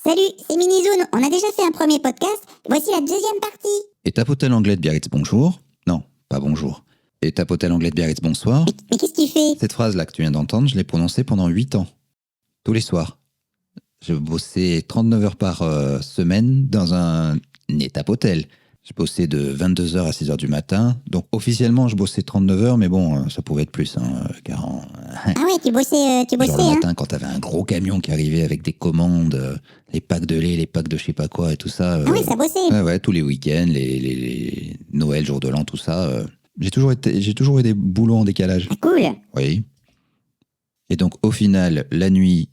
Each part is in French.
Salut, c'est Minizoun. On a déjà fait un premier podcast. Voici la deuxième partie. Et tapotel anglais de Biarritz, bonjour. Non, pas bonjour. Et tapotel anglais de Biarritz, bonsoir. Mais qu'est-ce qu'il fait? Cette phrase-là que tu viens d'entendre, je l'ai prononcée pendant 8 ans. Tous les soirs. Je bossais 39 heures par semaine dans un étapotel. Je bossais de 22h à 6h du matin. Donc officiellement, je bossais 39 heures, mais bon, ça pouvait être plus. Ah ouais, tu bossais, Genre le hein? matin, quand t'avais un gros camion qui arrivait avec des commandes, les packs de lait, les packs de je sais pas quoi et tout ça. Ah ouais, ça bossait. Ouais, tous les week-ends, les Noël, jour de l'an, tout ça. J'ai toujours eu des boulots en décalage. Ah cool. Oui. Et donc, au final, la nuit,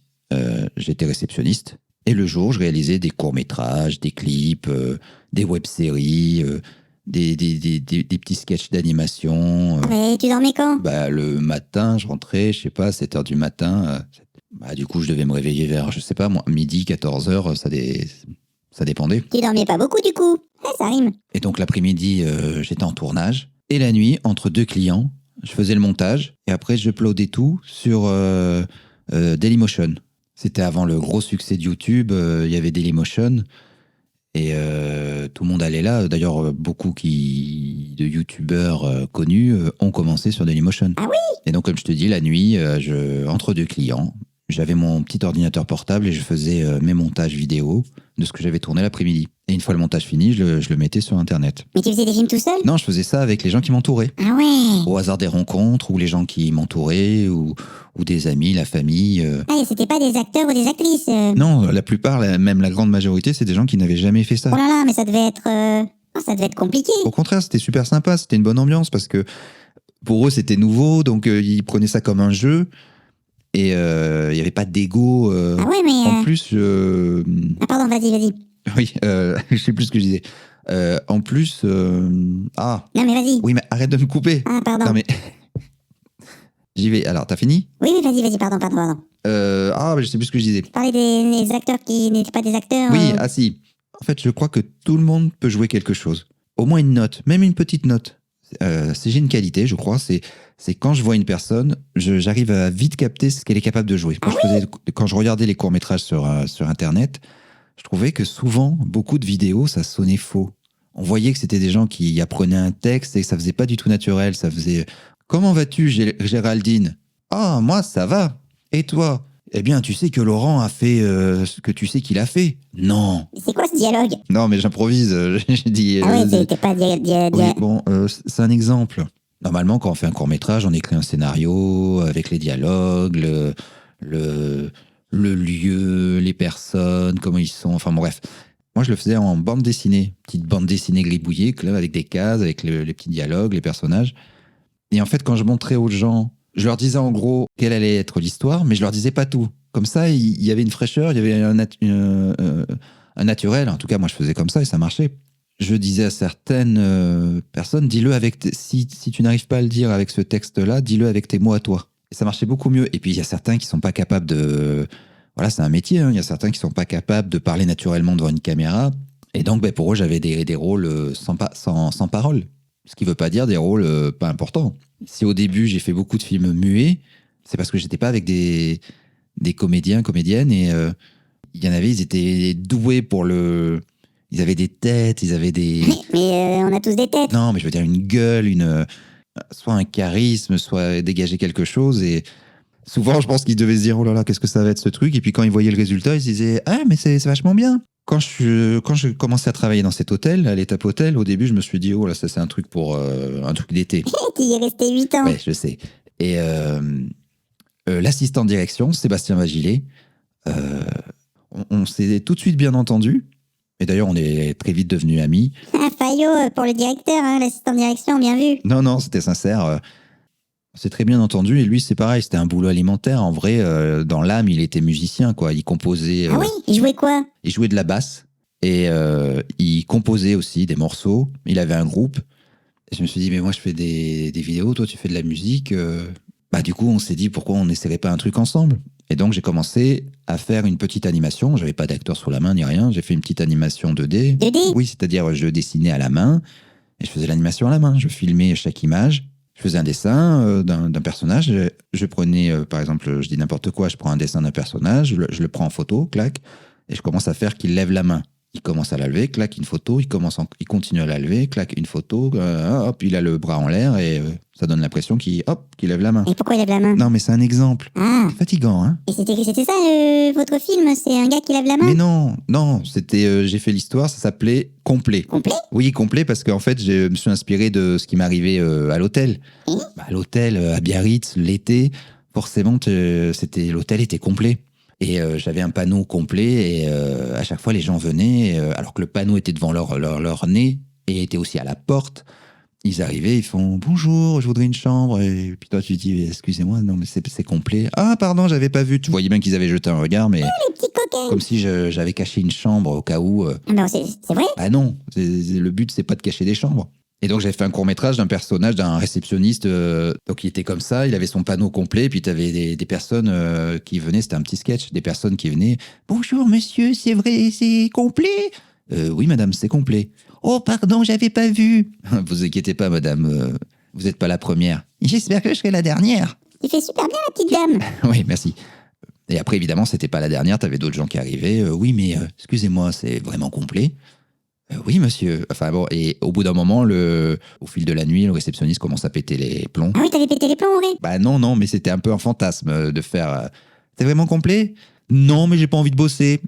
j'étais réceptionniste. Et le jour, je réalisais des courts-métrages, des clips, des web-séries, des petits sketchs d'animation. Ah mais tu dormais quand? Le matin, je rentrais, je sais pas, 7h du matin. Du coup, je devais me réveiller vers, je sais pas, moi, midi, 14h, ça dépendait. Tu dormais pas beaucoup du coup. Ah, ça rime. Et donc, l'après-midi, j'étais en tournage. Et la nuit, entre deux clients, je faisais le montage. Et après, je uploadais tout sur Dailymotion. C'était avant le gros succès de YouTube. Il y avait Dailymotion. Et tout le monde allait là. D'ailleurs, beaucoup de youtubeurs connus ont commencé sur Dailymotion. Ah oui? Et donc, comme je te dis, la nuit, entre deux clients, j'avais mon petit ordinateur portable et je faisais mes montages vidéo de ce que j'avais tourné l'après-midi. Et une fois le montage fini, je le mettais sur Internet. Mais tu faisais des films tout seul? Non, je faisais ça avec les gens qui m'entouraient. Ah ouais. Au hasard des rencontres, ou les gens qui m'entouraient, ou des amis, la famille. Ah, et c'était pas des acteurs ou des actrices. Non, la plupart, même la grande majorité, c'est des gens qui n'avaient jamais fait ça. Oh là là, mais ça devait être... ça devait être compliqué. Au contraire, c'était super sympa, c'était une bonne ambiance, parce que pour eux, c'était nouveau, donc ils prenaient ça comme un jeu, et il n'y avait pas d'ego. Ah ouais, mais... En plus, Ah pardon, vas-y. oui, je sais plus ce que je disais. En plus, Non mais vas-y. oui, mais arrête de me couper. Ah pardon. Non mais, j'y vais. Alors, t'as fini? Oui, vas-y, pardon. Je sais plus ce que je disais. Tu parlais des acteurs qui n'étaient pas des acteurs. Oui, si. En fait, je crois que tout le monde peut jouer quelque chose. Au moins une note, même une petite note. J'ai une qualité, je crois, c'est quand je vois une personne, j'arrive à vite capter ce qu'elle est capable de jouer. Quand je regardais les courts-métrages sur Internet, je trouvais que souvent, beaucoup de vidéos, ça sonnait faux. On voyait que c'était des gens qui apprenaient un texte et que ça faisait pas du tout naturel. Ça faisait « Comment vas-tu, Géraldine ?»« Ah, moi, ça va. Et toi ?»« Eh bien, tu sais que Laurent a fait ce que tu sais qu'il a fait. » Non. C'est quoi ce dialogue? Non, mais j'improvise. J'ai dit... Ah ouais, c'était pas Oui, bon, c'est un exemple. Normalement, quand on fait un court-métrage, on écrit un scénario avec les dialogues, le lieu, les personnes, comment ils sont, enfin bref. Moi, je le faisais en bande dessinée, petite bande dessinée gribouillée, avec des cases, avec les petits dialogues, les personnages. Et en fait, quand je montrais aux gens, je leur disais en gros quelle allait être l'histoire, mais je leur disais pas tout. Comme ça, il y avait une fraîcheur, il y avait un naturel. En tout cas, moi, je faisais comme ça et ça marchait. Je disais à certaines personnes, dis-le si tu n'arrives pas à le dire avec ce texte-là, dis-le avec tes mots à toi. Et ça marchait beaucoup mieux. Et puis, il y a certains qui sont pas capables de... Voilà, c'est un métier, hein. Il y a certains qui sont pas capables de parler naturellement devant une caméra. Et donc, pour eux, j'avais des rôles sans parole. Ce qui veut pas dire des rôles pas importants. Si au début, j'ai fait beaucoup de films muets, c'est parce que j'étais pas avec des comédiens, comédiennes, et il y en avait, ils étaient doués pour le... Ils avaient des têtes, ils avaient des... Mais on a tous des têtes. Non, mais je veux dire une gueule, soit un charisme, soit dégager quelque chose. Et souvent, je pense qu'ils devaient se dire, oh là là, qu'est-ce que ça va être ce truc? Et puis quand ils voyaient le résultat, ils se disaient, ah, mais c'est vachement bien. Quand je commençais à travailler dans cet hôtel, à l'étape hôtel, au début, je me suis dit, oh là, ça c'est un truc pour un truc d'été. Tu y es resté 8 ans. Ouais, je sais. Et l'assistant de direction, Sébastien Vagilet, on s'est tout de suite bien entendu. Et d'ailleurs, on est très vite devenus amis. Ah, Fayot pour le directeur, hein, l'assistant de direction, bien vu. Non, c'était sincère. On s'est très bien entendu. Et lui, c'est pareil, c'était un boulot alimentaire. En vrai, dans l'âme, il était musicien, quoi. Il composait... Ah oui, il jouait quoi? Il jouait de la basse. Et il composait aussi des morceaux. Il avait un groupe. Et je me suis dit, mais moi, je fais des vidéos. Toi, tu fais de la musique. Du coup, on s'est dit, pourquoi on n'essaierait pas un truc ensemble? Et donc, j'ai commencé à faire une petite animation. J'avais pas d'acteur sous la main ni rien. J'ai fait une petite animation 2D. 2D? Oui, c'est-à-dire, je dessinais à la main et je faisais l'animation à la main. Je filmais chaque image. Je faisais un dessin d'un personnage. Je prenais, par exemple, je dis n'importe quoi, je prends un dessin d'un personnage, je le prends en photo, clac. Et je commence à faire qu'il lève la main. Il commence à la lever, claque une photo, il continue à la lever, claque une photo, hop, il a le bras en l'air et ça donne l'impression qu'il lève la main. Et pourquoi il lève la main? Non, mais c'est un exemple. Ah. C'est fatigant, hein. Et c'était ça, votre film? C'est un gars qui lève la main? Mais non, c'était, j'ai fait l'histoire, ça s'appelait Complet. Complet? Oui, Complet, parce qu'en fait, je me suis inspiré de ce qui m'arrivait à l'hôtel. À l'hôtel, à Biarritz, l'été, forcément, l'hôtel était complet. Et j'avais un panneau complet et à chaque fois les gens venaient, alors que le panneau était devant leur nez et était aussi à la porte. Ils arrivaient, ils font « Bonjour, je voudrais une chambre ». Et puis toi tu dis « Excusez-moi, non mais c'est complet ». « Ah pardon, j'avais pas vu ». Tu voyais bien qu'ils avaient jeté un regard, mais Les petits coquins. comme si j'avais caché une chambre au cas où. Non, c'est vrai? Ah non, le but c'est pas de cacher des chambres. Et donc j'avais fait un court-métrage d'un personnage, d'un réceptionniste, donc il était comme ça, il avait son panneau complet, puis tu avais des personnes qui venaient, c'était un petit sketch, des personnes qui venaient « Bonjour monsieur, c'est vrai, c'est complet ?»« Oui madame, c'est complet. »« Oh pardon, j'avais pas vu. » »« Vous inquiétez pas madame, vous n'êtes pas la première. »« J'espère que je serai la dernière. » Tu fais super bien la petite dame. Oui, merci. Et après évidemment, c'était pas la dernière, tu avais d'autres gens qui arrivaient. Oui mais excusez-moi, c'est vraiment complet. Oui, monsieur. Enfin bon, et au bout d'un moment, au fil de la nuit, le réceptionniste commence à péter les plombs. Ah oui, t'avais pété les plombs, ouais. Bah non, mais c'était un peu un fantasme de faire. C'est vraiment complet? Non, mais j'ai pas envie de bosser.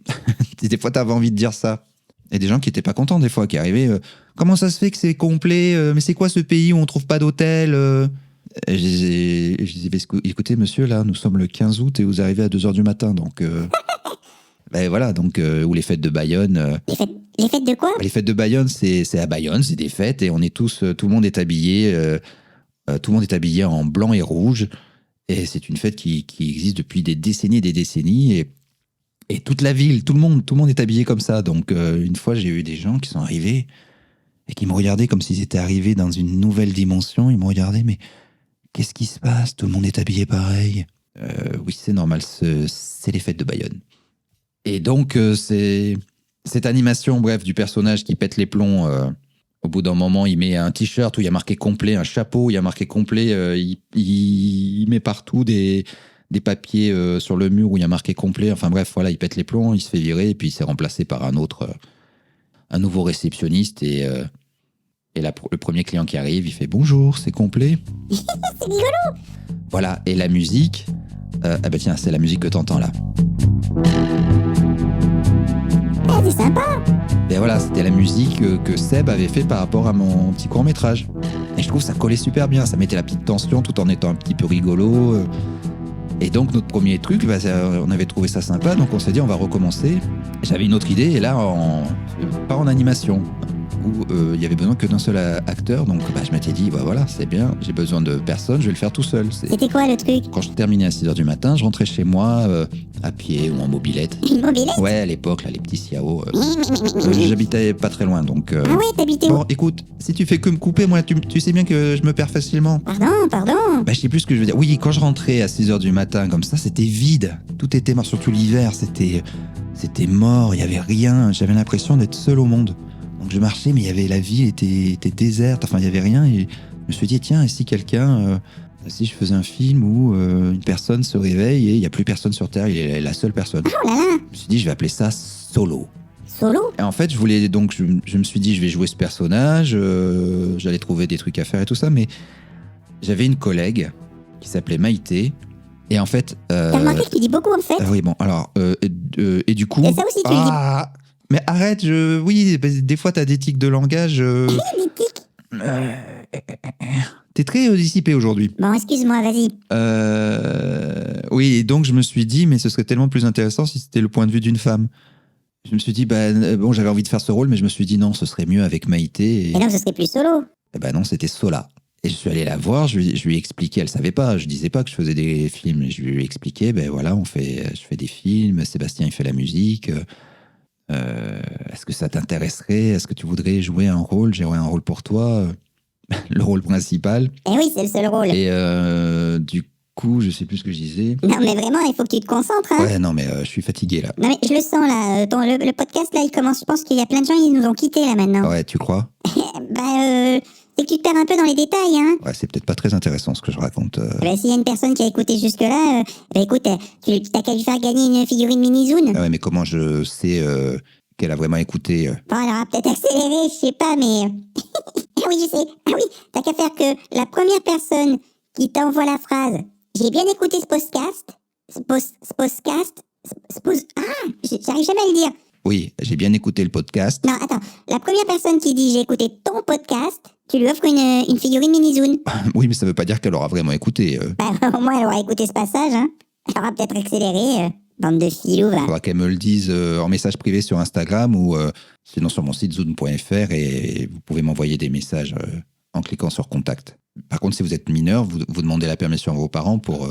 Des fois, t'avais envie de dire ça. Et des gens qui étaient pas contents, des fois, qui arrivaient. Comment ça se fait que c'est complet? Mais c'est quoi ce pays où on trouve pas d'hôtel? Je disais, écoutez, monsieur, là, nous sommes le 15 août et vous arrivez à 2h du matin, donc. Ben voilà, donc, ou les fêtes de Bayonne. Les fêtes de quoi? Les fêtes de Bayonne, c'est à Bayonne, c'est des fêtes et on est tous, tout le monde est habillé, en blanc et rouge. Et c'est une fête qui existe depuis des décennies. Et toute la ville, tout le monde est habillé comme ça. Donc une fois, j'ai eu des gens qui sont arrivés et qui me regardaient comme s'ils étaient arrivés dans une nouvelle dimension. Ils me regardaient, mais qu'est-ce qui se passe? Tout le monde est habillé pareil. Oui, c'est normal, c'est les fêtes de Bayonne. Et donc, c'est cette animation, bref, du personnage qui pète les plombs. Au bout d'un moment, il met un t-shirt où il y a marqué complet, un chapeau où il y a marqué complet. Il met partout des papiers sur le mur où il y a marqué complet. Enfin bref, voilà, il pète les plombs, il se fait virer et puis il s'est remplacé par un nouveau réceptionniste. Et le premier client qui arrive, il fait « Bonjour, c'est complet ?» C'est rigolo. Voilà, et la musique, ah bah tiens, c'est la musique que t'entends là. Ah, c'est sympa. Et voilà, c'était la musique que Seb avait fait par rapport à mon petit court-métrage. Et je trouve que ça collait super bien, ça mettait la petite tension tout en étant un petit peu rigolo. Et donc notre premier truc, bah, on avait trouvé ça sympa, donc on s'est dit on va recommencer. J'avais une autre idée, et là, pas en animation, où il y avait besoin que d'un seul acteur, donc bah, je m'étais dit, bah, voilà, c'est bien, j'ai besoin de personne, je vais le faire tout seul. C'était quoi le truc? Quand je terminais à 6h du matin, je rentrais chez moi, à pied ou en mobilette. Une mobilette? Ouais, à l'époque, là, les petits Siao. J'habitais pas très loin, donc... Ah ouais, t'habitais où? Bon, écoute, si tu fais que me couper, moi, tu sais bien que je me perds facilement. Pardon. Bah, je sais plus ce que je veux dire. Oui, quand je rentrais à 6h du matin, comme ça, c'était vide. Tout était mort, surtout l'hiver, c'était mort, il y avait rien. J'avais l'impression d'être seul au monde. Donc je marchais, mais la ville était déserte, enfin, il y avait rien. Et je me suis dit, tiens, et si si je faisais un film où une personne se réveille et il n'y a plus personne sur Terre, il est la seule personne. Oh là là. Je me suis dit, je vais appeler ça Solo. Solo? Et en fait, je me suis dit, je vais jouer ce personnage, j'allais trouver des trucs à faire et tout ça, mais j'avais une collègue qui s'appelait Maïté, et en fait... T'as remarqué que tu dis beaucoup en fait? Oui, bon, alors, et du coup... Et ça aussi, tu le dis. Mais arrête, oui, des fois, t'as des tics de langage... Des tics. T'es très dissipé aujourd'hui. Bon, excuse-moi, vas-y. Oui, et donc je me suis dit, mais ce serait tellement plus intéressant si c'était le point de vue d'une femme. Je me suis dit, bon, j'avais envie de faire ce rôle, mais je me suis dit non, ce serait mieux avec Maïté. Et donc, ce serait plus Solo? Non, c'était Sola. Et je suis allé la voir, je lui ai expliqué, elle savait pas, je disais pas que je faisais des films, je lui ai expliqué, voilà, je fais des films, Sébastien il fait la musique, est-ce que ça t'intéresserait, est-ce que tu voudrais jouer un rôle, j'aurais un rôle pour toi, le rôle principal. Eh oui, c'est le seul rôle. Et du coup, je sais plus ce que je disais. Non, mais vraiment, il faut que tu te concentres. Hein. Ouais, non, mais je suis fatigué là. Non, mais je le sens là. Le podcast là, il commence. Je pense qu'il y a plein de gens, ils nous ont quittés là maintenant. Ouais, tu crois? c'est que tu te perds un peu dans les détails, hein. Ouais, c'est peut-être pas très intéressant ce que je raconte. S'il y a une personne qui a écouté jusque-là, écoute, tu t'as qu'à lui faire gagner une figurine mini-zoon. Ah ouais, mais comment je sais qu'elle a vraiment écouté Bon, elle aura peut-être accéléré, je sais pas, mais... Ah oui, je sais. Ah oui, t'as qu'à faire que la première personne qui t'envoie la phrase « J'ai bien écouté ce podcast », j'arrive jamais à le dire. Oui, j'ai bien écouté le podcast. Non, attends. La première personne qui dit « J'ai écouté ton podcast », tu lui offres une figurine mini-zoon. Oui, mais ça veut pas dire qu'elle aura vraiment écouté. Au moins, elle aura écouté ce passage, hein. Elle aura peut-être accéléré, bande de filous, va. Faudra qu'elle me le dise en message privé sur Instagram ou sinon sur mon site zoom.fr et vous pouvez m'envoyer des messages en cliquant sur contact. Par contre, si vous êtes mineur, vous demandez la permission à vos parents pour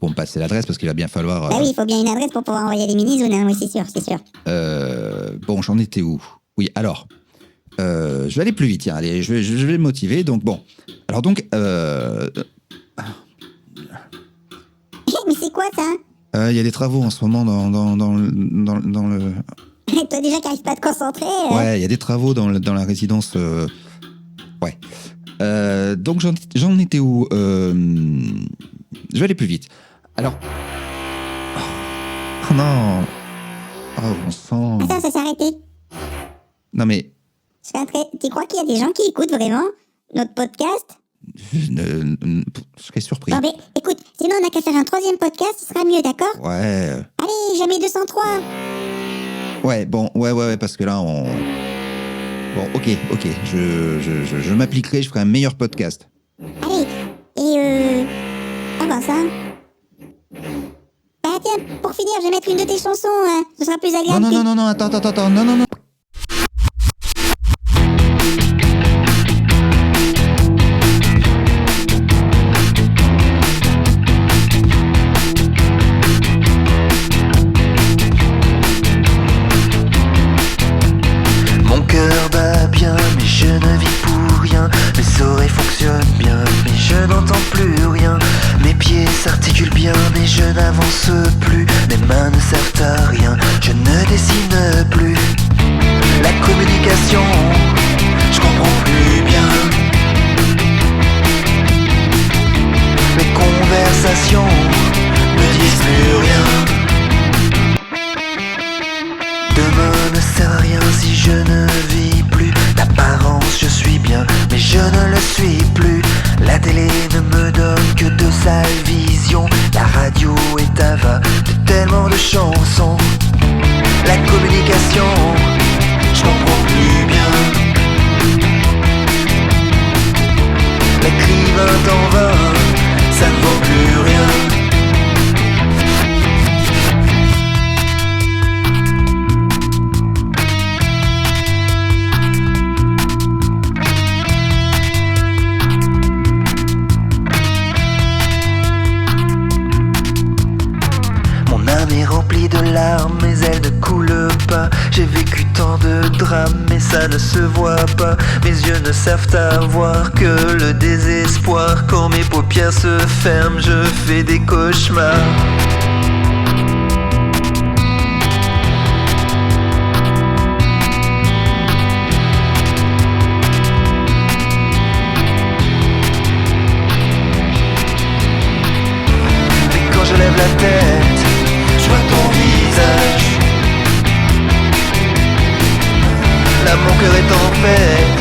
me passer l'adresse parce qu'il va bien falloir... Bah oui, il faut bien une adresse pour pouvoir envoyer des mini-zooms, hein. Oui, c'est sûr. Bon, j'en étais où? Oui, alors... je vais aller plus vite, tiens, allez, je vais me motiver, donc bon. Alors donc... Mais c'est quoi, ça? Il y a des travaux en ce moment dans le... Toi, déjà, qui n'arrives pas à te concentrer. Ouais, il y a des travaux dans la résidence... Ouais. Donc j'en étais où? Je vais aller plus vite. Alors... Oh non. Oh, bon sang. Attends, ça s'est arrêté. Non mais... Tu crois qu'il y a des gens qui écoutent vraiment notre podcast? Je serais surpris. Non mais, écoute, sinon on n'a qu'à faire un 3e podcast, ce sera mieux, d'accord? Ouais. Allez, jamais 203. Ouais, bon, ouais, parce que là, on... Bon, ok, je m'appliquerai, je ferai un meilleur podcast. Allez, et ah ben ça... Bah tiens, pour finir, je vais mettre une de tes chansons, hein. Ce sera plus agréable. Non, attends, non. Mon cœur bat bien, mais je ne vis pour rien. Mes oreilles fonctionnent bien, mais je n'entends plus rien. Mes pieds s'articulent bien, mais je n'avance plus. Mes mains ne servent à rien, je ne dessine plus. La communication, je comprends plus bien. Mes conversations ne disent plus rien. Demain ne sert à rien si je ne vis plus. D'apparence je suis bien, mais je ne le suis plus. La télé ne me donne que de sales visions. La radio est avare de tellement de chansons. La communication, je comprends plus bien. L'écrivain t'en va, ça ne vaut plus rien. Remplie de larmes, mais elle ne coule pas. J'ai vécu tant de drames, mais ça ne se voit pas. Mes yeux ne servent à voir que le désespoir. Quand mes paupières se ferment, je fais des cauchemars. Mais quand je lève la tête, je vois ton visage. Là mon cœur est en fête,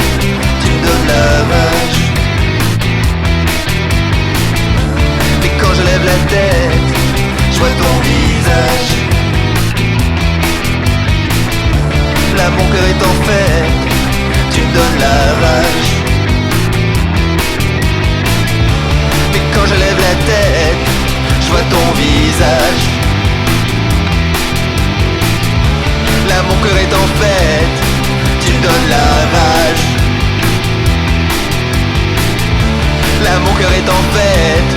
tu me donnes la rage. Mais quand je lève la tête, je vois ton visage. Là mon cœur est en fête, tu me donnes la rage. Mais quand je lève la tête, je vois ton visage. Là mon cœur est en fête, tu me donnes la rage. Là mon cœur est en fête,